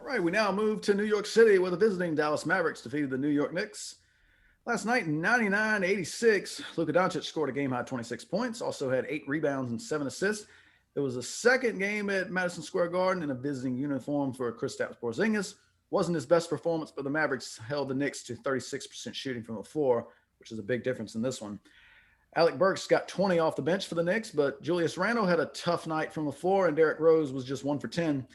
right, we now move to New York City where the visiting Dallas Mavericks defeated the New York Knicks. Last night, 99-86, Luka Doncic scored a game-high 26 points, also had 8 rebounds and 7 assists. It was the second game at Madison Square Garden in a visiting uniform for Kristaps Porzingis. Wasn't his best performance, but the Mavericks held the Knicks to 36% shooting from the floor, which is a big difference in this one. Alec Burks got 20 off the bench for the Knicks, but Julius Randle had a tough night from the floor, and Derrick Rose was just 1 for 10.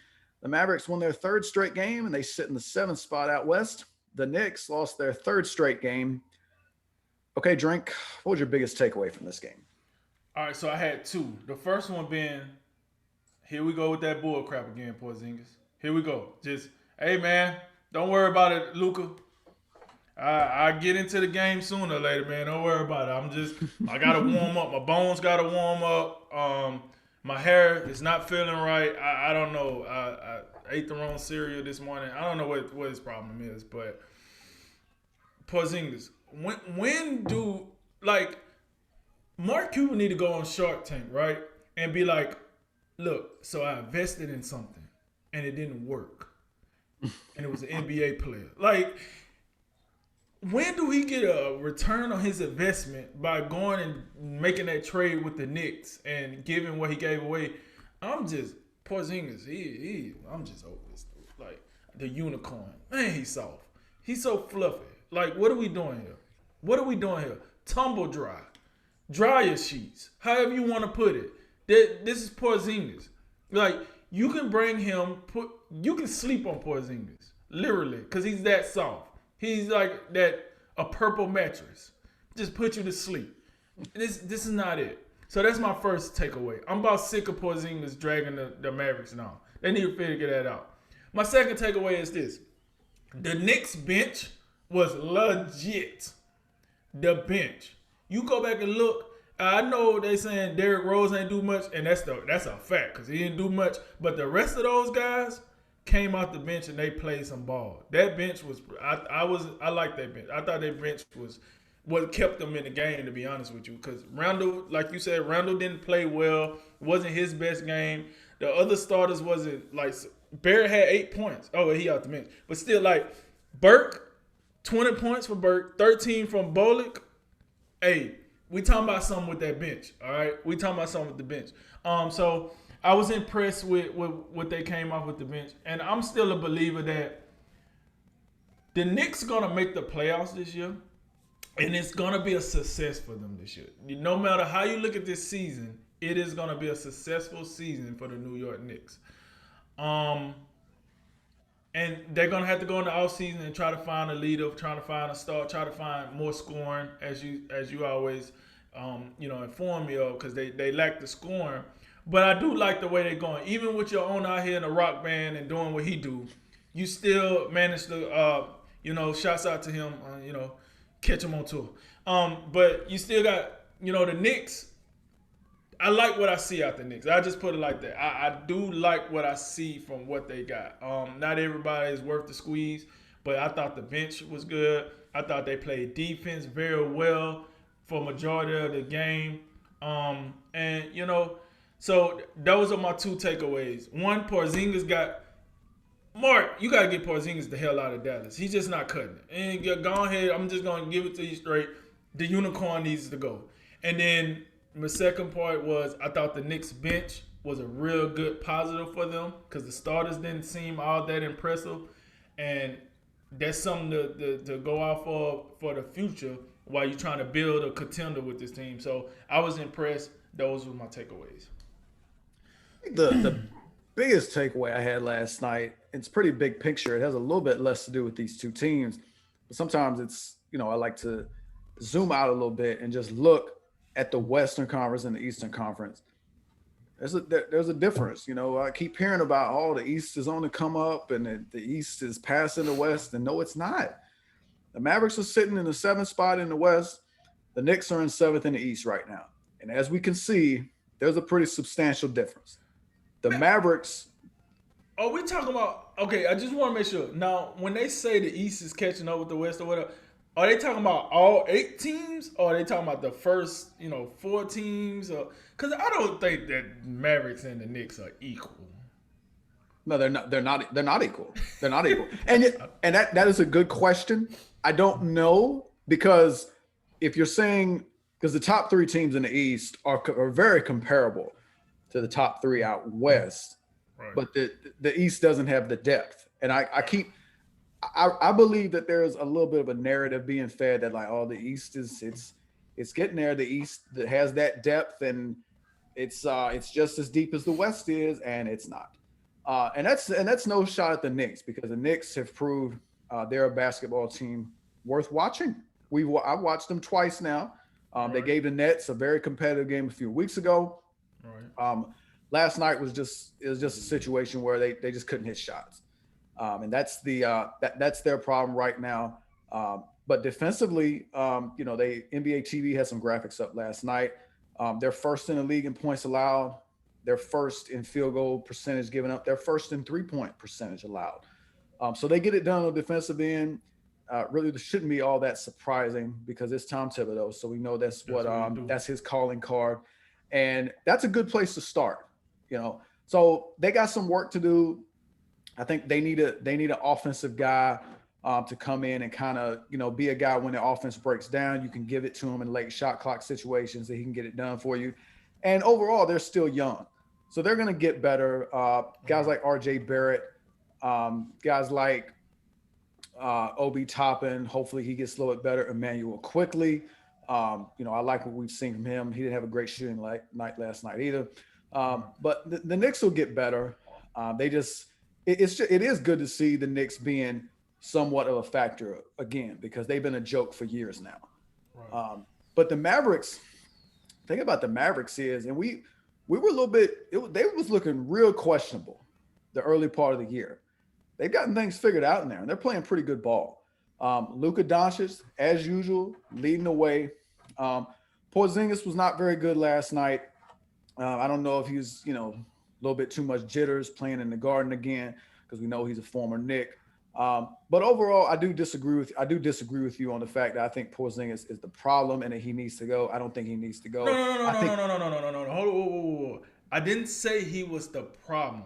The Mavericks won their third straight game, and they sit in the 7th spot out west. The Knicks lost their third straight game. Okay, Drink, what was your biggest takeaway from this game? All right, so I had two. The first one being, here we go with that bull crap again, Porzingis. Here we go. Just, hey, man, don't worry about it, Luka. I get into the game sooner or later, man. Don't worry about it. I got to warm up. My bones got to warm up. My hair is not feeling right. I don't know. I ate the wrong cereal this morning. I don't know what his problem is, but Porzingis, when do, like, Mark Cuban need to go on Shark Tank, right? And be like, look, so I invested in something, and it didn't work. And it was an NBA player. Like, when do he get a return on his investment by going and making that trade with the Knicks and giving what he gave away? I'm just, Porzingis, I'm just over this dude. Like, the unicorn. Man, he's soft. He's so fluffy. Like, what are we doing here? What are we doing here? Tumble dry. Dryer sheets. However you want to put it. This is Porzingis. Like, you can bring him, you can sleep on Porzingis. Literally. Because he's that soft. He's like a purple mattress. Just put you to sleep. This is not it. So that's my first takeaway. I'm about sick of Porzingis dragging the Mavericks now. They need to figure that out. My second takeaway is this. The Knicks bench was legit. The bench. You go back and look. I know they saying Derrick Rose ain't do much, and that's a fact because he didn't do much. But the rest of those guys came out the bench and they played some ball. That bench was I like that bench. I thought that bench was what kept them in the game, to be honest with you. Because Randle, like you said, Randle didn't play well. It wasn't his best game. The other starters wasn't like Barrett had 8 points. Oh, he out the bench. But still, like Burke, 20 points for Burke, 13 from Bolick. Hey, we talking about something with that bench, all right? We talking about something with the bench. So I was impressed with what they came off with the bench. And I'm still a believer that the Knicks are going to make the playoffs this year. And it's going to be a success for them this year. No matter how you look at this season, it is going to be a successful season for the New York Knicks. And they're going to have to go in the offseason and try to find a leader, try to find a star, try to find more scoring, as you always inform me of, because they lack the scoring. But I do like the way they're going. Even with your own out here in a rock band and doing what he do, you still manage to, shouts out to him, catch him on tour. But you still got, the Knicks. I like what I see out the Knicks. I just put it like that. I do like what I see from what they got. Not everybody is worth the squeeze, but I thought the bench was good. I thought they played defense very well for majority of the game. So those are my two takeaways. One, Porzingis Mark, you got to get Porzingis the hell out of Dallas. He's just not cutting it. And go ahead, I'm just going to give it to you straight. The unicorn needs to go. And then my second part was I thought the Knicks bench was a real good positive for them because the starters didn't seem all that impressive. And that's something to go out for the future while you're trying to build a contender with this team. So I was impressed. Those were my takeaways. The biggest takeaway I had last night, it's pretty big picture. It has a little bit less to do with these two teams. But sometimes it's, I like to zoom out a little bit and just look at the Western Conference and the Eastern Conference. There's a difference. I keep hearing about, the East is on the come up and the East is passing the West. And no, it's not. The Mavericks are sitting in the 7th spot in the West. The Knicks are in 7th in the East right now. And as we can see, there's a pretty substantial difference. The Mavericks. Are we talking about, okay, I just want to make sure. Now, when they say the East is catching up with the West or whatever, are they talking about all 8 teams? Or are they talking about the first, 4 teams? Because I don't think that Mavericks and the Knicks are equal. No, they're not. They're not. They're not equal. They're not equal. And that is a good question. I don't know because if you're saying because the top three teams in the East are very comparable to the top three out west, Right. but the East doesn't have the depth. And I believe that there's a little bit of a narrative being fed that like, oh, the East it's getting there. The East that has that depth and it's just as deep as the West is, and it's not. And that's no shot at the Knicks because the Knicks have proved they're a basketball team worth watching. I've watched them twice now. They Right. gave the Nets a very competitive game a few weeks ago. Right. Last night was just a situation where they just couldn't hit shots, and that's their problem right now. But defensively, they NBA TV had some graphics up last night. They're first in the league in points allowed. They're first in field goal percentage given up. They're first in 3-point percentage allowed. So they get it done on the defensive end. Really, shouldn't be all that surprising because it's Tom Thibodeau, so we know that's his calling card, and that's a good place to start. So they got some work to do. I think they need an offensive guy to come in and kind of be a guy when the offense breaks down. You can give it to him in late shot clock situations that he can get it done for you. And overall, they're still young, so they're going to get better. Guys like R.J. Barrett, guys like Obi Toppin. Hopefully, he gets a little bit better. Emmanuel Quickly. I like what we've seen from him. He didn't have a great shooting night last night either. But the Knicks will get better. It is good to see the Knicks being somewhat of a factor again because they've been a joke for years now. Right. But the Mavericks, thing about the Mavericks is, and we were a little bit, they was looking real questionable the early part of the year. They've gotten things figured out in there, and they're playing pretty good ball. Luka Doncic, as usual, leading the way. Porzingis was not very good last night. I don't know if he's, a little bit too much jitters playing in the Garden again because we know he's a former Knick. But overall, I do disagree with you on the fact that I think Porzingis is the problem and that he needs to go. I don't think he needs to go. No, no, no, I no, think no, no, no, no, no, no, no. Hold on. I didn't say he was the problem.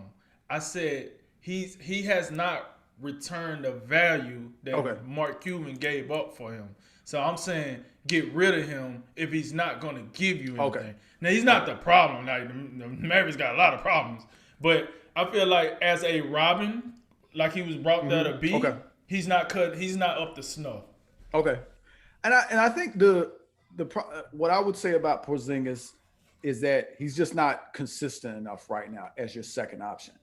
I said he has not returned the value that okay. Mark Cuban gave up for him. So I'm saying get rid of him if he's not going to give you anything. Okay. Now he's not the problem. Like the Mavericks got a lot of problems, but I feel like as a Robin, like he was brought there to be, Okay. he's not up to snuff. Okay. And I think what I would say about Porzingis is that he's just not consistent enough right now as your second option.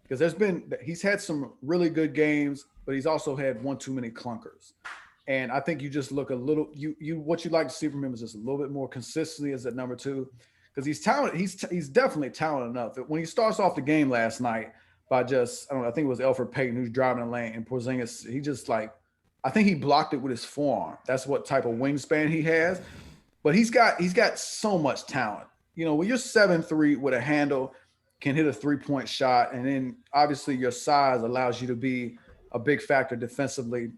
Because he's had some really good games, but he's also had one too many clunkers. And I think you just look a little what you'd like to see from him is just a little bit more consistency as at number two. Because he's talented, he's definitely talented enough. When he starts off the game last night by just, I don't know, I think it was Elfrid Payton who's driving the lane, and Porzingis, he just like, I think he blocked it with his forearm. That's what type of wingspan he has. But he's got so much talent. When you're 7'3" with a handle, can hit a 3-point shot, and then obviously your size allows you to be a big factor defensively.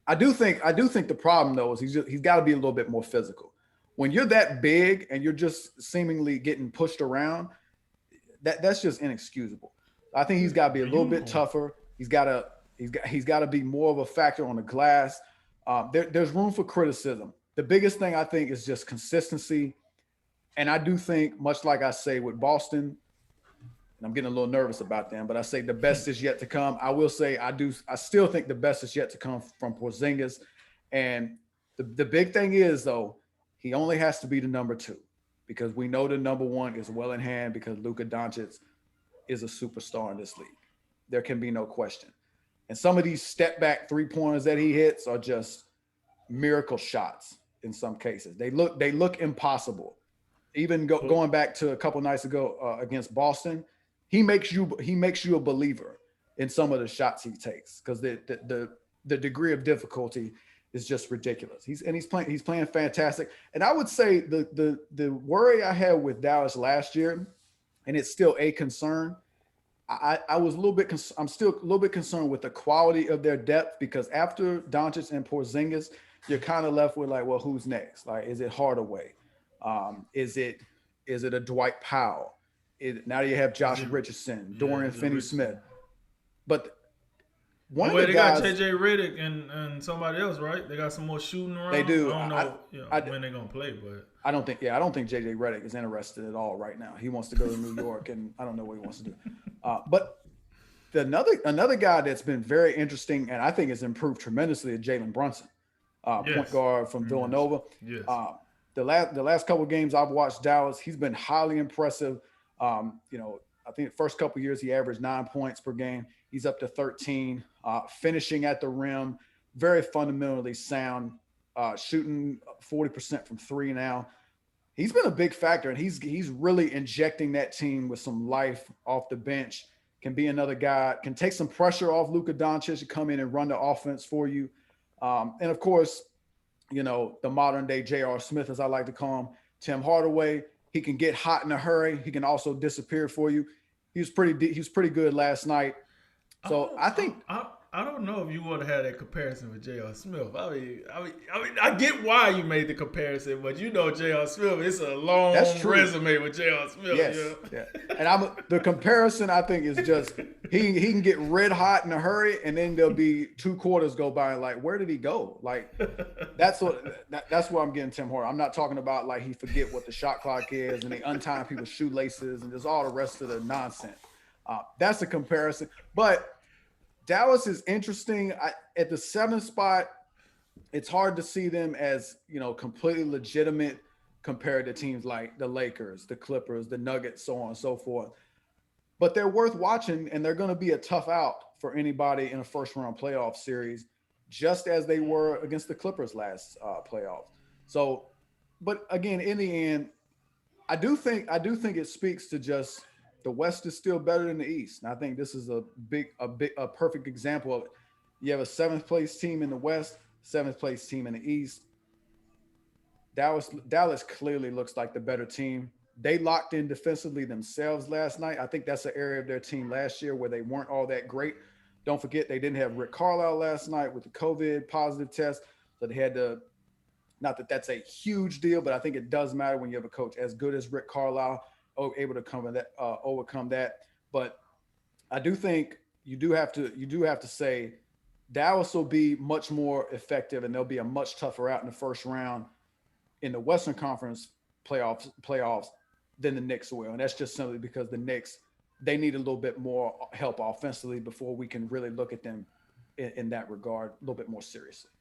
I do think the problem though is he's got to be a little bit more physical. When you're that big and you're just seemingly getting pushed around, that's just inexcusable. I think he's got to be a little bit tougher. He's got to be more of a factor on the glass. There's room for criticism. The biggest thing I think is just consistency. And I do think, much like I say with Boston, and I'm getting a little nervous about them, but I say the best is yet to come. I will say I still think the best is yet to come from Porzingis. And the big thing is, though, he only has to be the number two because we know the number one is well in hand because Luka Doncic is a superstar in this league. There can be no question. And some of these step back 3-pointers that he hits are just miracle shots in some cases. They look impossible. Even going back to a couple nights ago against Boston, he makes you a believer in some of the shots he takes because the degree of difficulty is just ridiculous. He's playing fantastic. And I would say the worry I had with Dallas last year, and it's still a concern. I'm still a little bit concerned with the quality of their depth because after Doncic and Porzingis, you're kind of left with like, well, who's next? Like, is it Hardaway? Is it a Dwight Powell? Now you have Josh Richardson, Dorian Finney-Smith. But one Oh of the wait, they got guys JJ Redick and somebody else, right? They got some more shooting they around. I do, don't know, I, when they're gonna play, but I don't think, yeah, I don't think JJ Redick is interested at all right now. He wants to go to New York, and I don't know what he wants to do. But another guy that's been very interesting, and I think has improved tremendously, is Jalen Brunson, point yes, guard from yes, Villanova. yes. Uh, the last couple of games I've watched Dallas, he's been highly impressive. I think the first couple of years he averaged 9 points per game. He's up to 13, finishing at the rim, very fundamentally sound, shooting 40% from three now. He's been a big factor, and he's really injecting that team with some life off the bench. Can be another guy, can take some pressure off Luka Doncic to come in and run the offense for you. And of course, the modern day J.R. Smith, as I like to call him, Tim Hardaway. He can get hot in a hurry. He can also disappear for you. He was pretty good last night. I So don't, I I, think I, I don't know if you want to have that comparison with J.R. Smith. I get why you made the comparison, but J.R. Smith, it's a that's long true. resume with J.R. Smith. Yes, yeah. And the comparison I think is just he can get red hot in a hurry, and then there'll be 2 quarters go by, and like, where did he go? Like that's where I'm getting Tim Horton. I'm not talking about like he forget what the shot clock is and they untie people's shoelaces and just all the rest of the nonsense. That's a comparison, but Dallas is interesting. At the seventh spot, it's hard to see them as completely legitimate compared to teams like the Lakers, the Clippers, the Nuggets, so on and so forth. But they're worth watching, and they're going to be a tough out for anybody in a first round playoff series, just as they were against the Clippers last playoffs. So, but again, in the end, I do think it speaks to just the West is still better than the East, and I think this is a perfect example of it. You have a seventh place team in the West, seventh place team in the East. Dallas clearly looks like the better team. They locked in defensively themselves last night. I think that's an area of their team last year where they weren't all that great. Don't forget they didn't have Rick Carlisle last night with the COVID positive test, so they had to. Not that that's a huge deal, but I think it does matter when you have a coach as good as Rick Carlisle, able to overcome that. But I do think you do have to say Dallas will be much more effective, and they'll be a much tougher out in the first round in the Western Conference playoffs than the Knicks will, and that's just simply because the Knicks they need a little bit more help offensively before we can really look at them in that regard a little bit more seriously.